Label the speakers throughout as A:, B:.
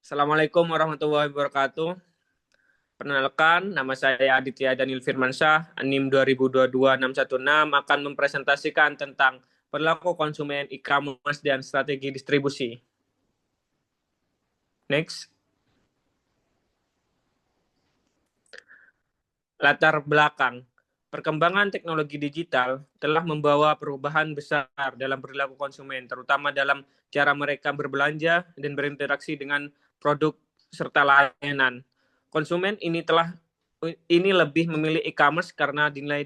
A: Assalamualaikum warahmatullahi wabarakatuh. Perkenalkan, nama saya Aditya Daniel Firmansyah, NIM 2022-616 akan mempresentasikan tentang perilaku konsumen e-commerce dan strategi distribusi. Next. Latar belakang. Perkembangan teknologi digital telah membawa perubahan besar dalam perilaku konsumen, terutama dalam cara mereka berbelanja dan berinteraksi dengan produk serta layanan. Konsumen ini lebih memilih e-commerce karena dinilai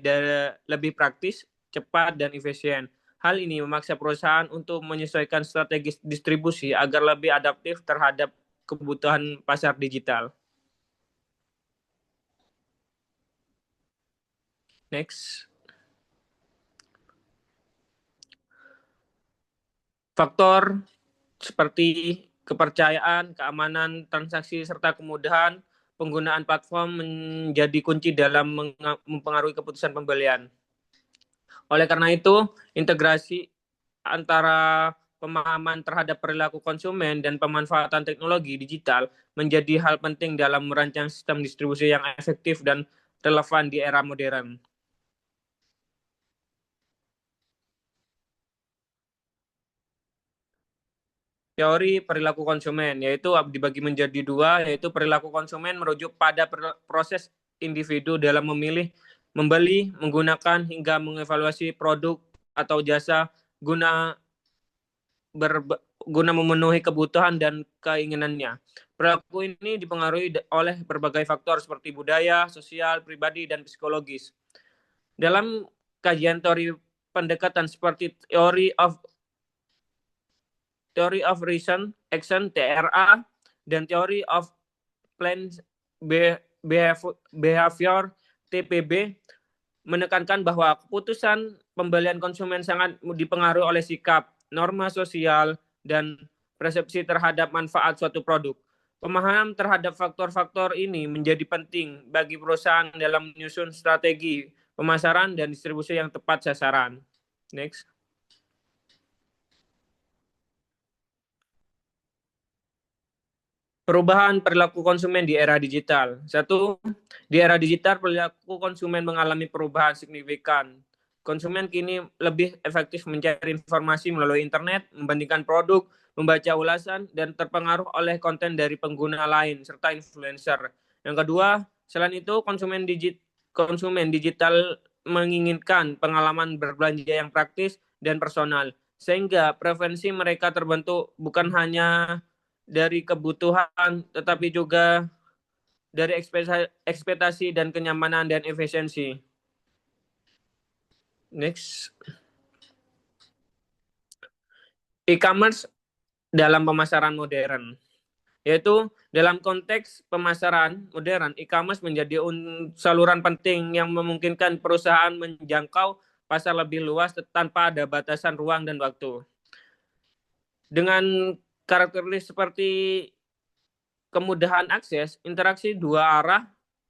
A: lebih praktis, cepat, dan efisien. Hal ini memaksa perusahaan untuk menyesuaikan strategi distribusi agar lebih adaptif terhadap kebutuhan pasar digital. Next. Faktor seperti kepercayaan, keamanan transaksi, serta kemudahan penggunaan platform menjadi kunci dalam mempengaruhi keputusan pembelian. Oleh karena itu, integrasi antara pemahaman terhadap perilaku konsumen dan pemanfaatan teknologi digital menjadi hal penting dalam merancang sistem distribusi yang efektif dan relevan di era modern. Teori perilaku konsumen, yaitu dibagi menjadi dua, yaitu perilaku konsumen merujuk pada proses individu dalam memilih, membeli, menggunakan, hingga mengevaluasi produk atau jasa guna memenuhi kebutuhan dan keinginannya. Perilaku ini dipengaruhi oleh berbagai faktor seperti budaya, sosial, pribadi, dan psikologis. Dalam kajian teori pendekatan seperti Theory of Reason, Action, TRA, dan Theory of Planned Behavior, TPB, menekankan bahwa keputusan pembelian konsumen sangat dipengaruhi oleh sikap, norma sosial, dan persepsi terhadap manfaat suatu produk. Pemahaman terhadap faktor-faktor ini menjadi penting bagi perusahaan dalam menyusun strategi pemasaran dan distribusi yang tepat sasaran. Next. Perubahan perilaku konsumen di era digital. Satu, di era digital perilaku konsumen mengalami perubahan signifikan. Konsumen kini lebih efektif mencari informasi melalui internet, membandingkan produk, membaca ulasan, dan terpengaruh oleh konten dari pengguna lain serta influencer. Yang kedua, selain itu konsumen digital menginginkan pengalaman berbelanja yang praktis dan personal, sehingga preferensi mereka terbentuk bukan hanya dari kebutuhan, tetapi juga dari ekspektasi dan kenyamanan dan efisiensi. Next. E-commerce dalam pemasaran modern. Yaitu dalam konteks pemasaran modern, e-commerce menjadi saluran penting yang memungkinkan perusahaan menjangkau pasar lebih luas tanpa ada batasan ruang dan waktu. Dengan karakteristik seperti kemudahan akses, interaksi dua arah,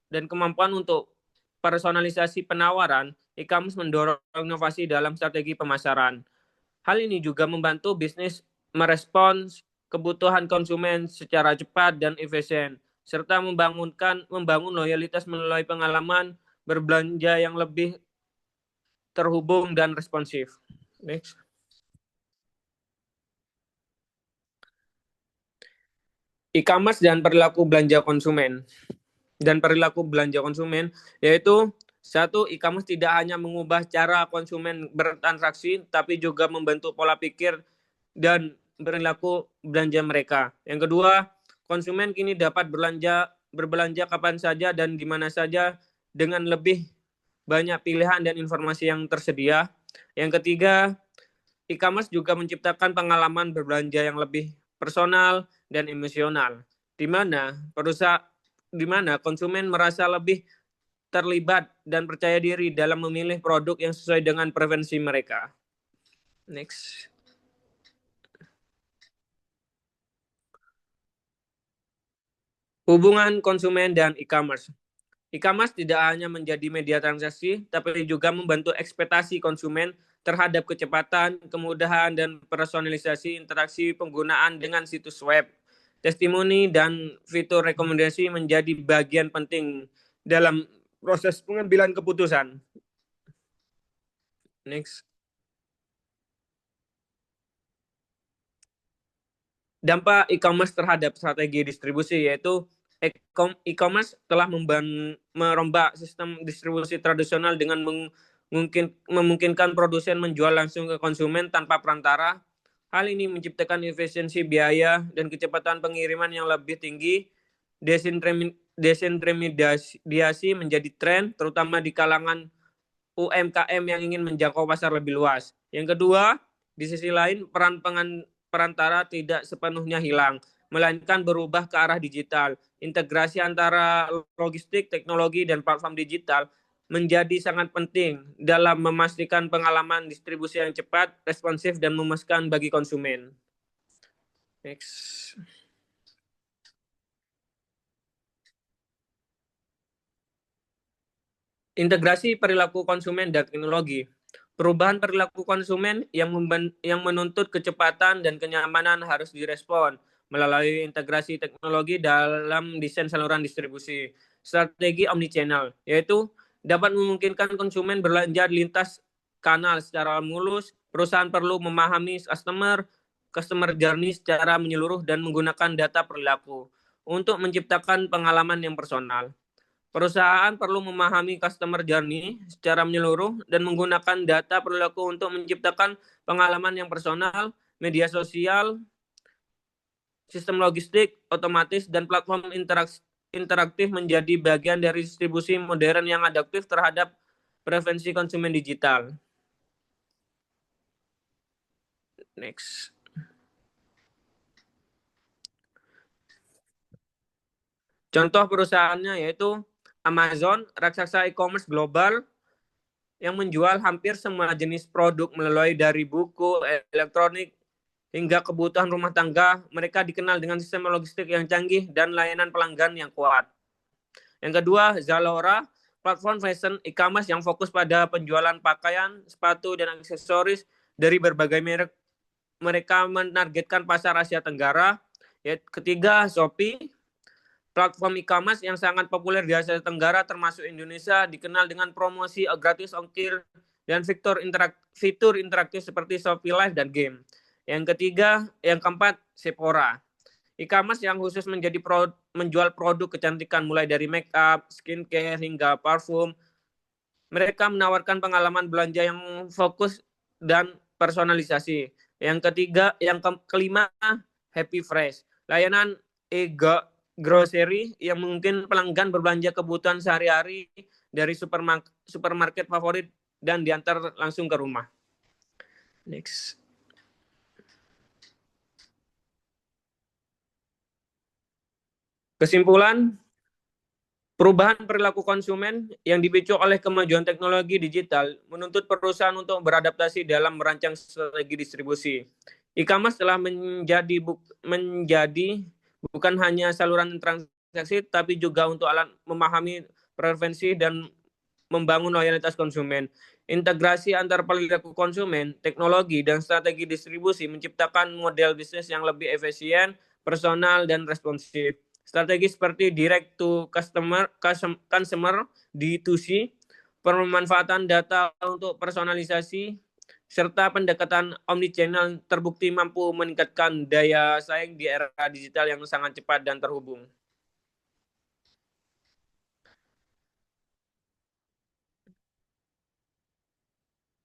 A: dan kemampuan untuk personalisasi penawaran, e-commerce mendorong inovasi dalam strategi pemasaran. Hal ini juga membantu bisnis merespons kebutuhan konsumen secara cepat dan efisien, serta membangun loyalitas melalui pengalaman berbelanja yang lebih terhubung dan responsif. Next. E-commerce dan perilaku belanja konsumen. Yaitu satu, e-commerce tidak hanya mengubah cara konsumen bertransaksi, tapi juga membentuk pola pikir dan perilaku belanja mereka. Yang kedua, konsumen kini dapat berbelanja kapan saja dan di mana saja dengan lebih banyak pilihan dan informasi yang tersedia. Yang ketiga, e-commerce juga menciptakan pengalaman berbelanja yang lebih personal dan emosional, di mana konsumen merasa lebih terlibat dan percaya diri dalam memilih produk yang sesuai dengan preferensi mereka. Next. Hubungan konsumen dan e-commerce. E-commerce tidak hanya menjadi media transaksi, tapi juga membantu ekspektasi konsumen terhadap kecepatan, kemudahan, dan personalisasi interaksi penggunaan dengan situs web. testimoni, dan fitur rekomendasi menjadi bagian penting dalam proses pengambilan keputusan. Next. Dampak e-commerce terhadap strategi distribusi, yaitu e-commerce telah merombak sistem distribusi tradisional dengan memungkinkan produsen menjual langsung ke konsumen tanpa perantara. Hal ini menciptakan efisiensi biaya dan kecepatan pengiriman yang lebih tinggi. Desintermediasi menjadi tren, terutama di kalangan UMKM yang ingin menjangkau pasar lebih luas. Yang kedua, di sisi lain, peran perantara tidak sepenuhnya hilang, melainkan berubah ke arah digital. Integrasi antara logistik, teknologi, dan platform digital menjadi sangat penting dalam memastikan pengalaman distribusi yang cepat, responsif, dan memuaskan bagi konsumen. Next. Integrasi perilaku konsumen dan teknologi. Perubahan perilaku konsumen yang menuntut kecepatan dan kenyamanan harus direspon melalui integrasi teknologi dalam desain saluran distribusi. Strategi omnichannel, yaitu dapat memungkinkan konsumen belanja lintas kanal secara mulus. Perusahaan perlu memahami customer journey secara menyeluruh dan menggunakan data perilaku untuk menciptakan pengalaman yang personal. Perusahaan perlu memahami customer journey secara menyeluruh dan menggunakan data perilaku untuk menciptakan pengalaman yang personal. Media sosial, sistem logistik otomatis, dan platform interaktif menjadi bagian dari distribusi modern yang adaptif terhadap preferensi konsumen digital. Next. Contoh perusahaannya yaitu Amazon, raksasa e-commerce global yang menjual hampir semua jenis produk mulai dari buku, elektronik, hingga kebutuhan rumah tangga. Mereka dikenal dengan sistem logistik yang canggih dan layanan pelanggan yang kuat. Yang kedua, Zalora, platform fashion e-commerce yang fokus pada penjualan pakaian, sepatu, dan aksesoris dari berbagai merek. Mereka menargetkan pasar Asia Tenggara. Ketiga, Shopee, platform e-commerce yang sangat populer di Asia Tenggara termasuk Indonesia, dikenal dengan promosi gratis ongkir dan fitur interaktif seperti Shopee Live dan game. Yang keempat, Sephora, e-commerce yang khusus menjual produk kecantikan mulai dari make up, skincare, hingga parfum. Mereka menawarkan pengalaman belanja yang fokus dan personalisasi. Yang kelima, Happy Fresh, layanan grocery yang mungkin pelanggan berbelanja kebutuhan sehari-hari dari supermarket favorit dan diantar langsung ke rumah. Next. Kesimpulan, perubahan perilaku konsumen yang dipicu oleh kemajuan teknologi digital menuntut perusahaan untuk beradaptasi dalam merancang strategi distribusi. E-commerce telah menjadi bukan hanya saluran transaksi, tapi juga untuk alat memahami preferensi dan membangun loyalitas konsumen. Integrasi antar perilaku konsumen, teknologi, dan strategi distribusi menciptakan model bisnis yang lebih efisien, personal, dan responsif. Strategi seperti direct to consumer D2C, pemanfaatan data untuk personalisasi, serta pendekatan omnichannel terbukti mampu meningkatkan daya saing di era digital yang sangat cepat dan terhubung.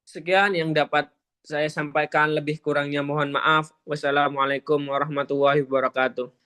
A: Sekian yang dapat saya sampaikan, lebih kurangnya mohon maaf. Wassalamualaikum warahmatullahi wabarakatuh.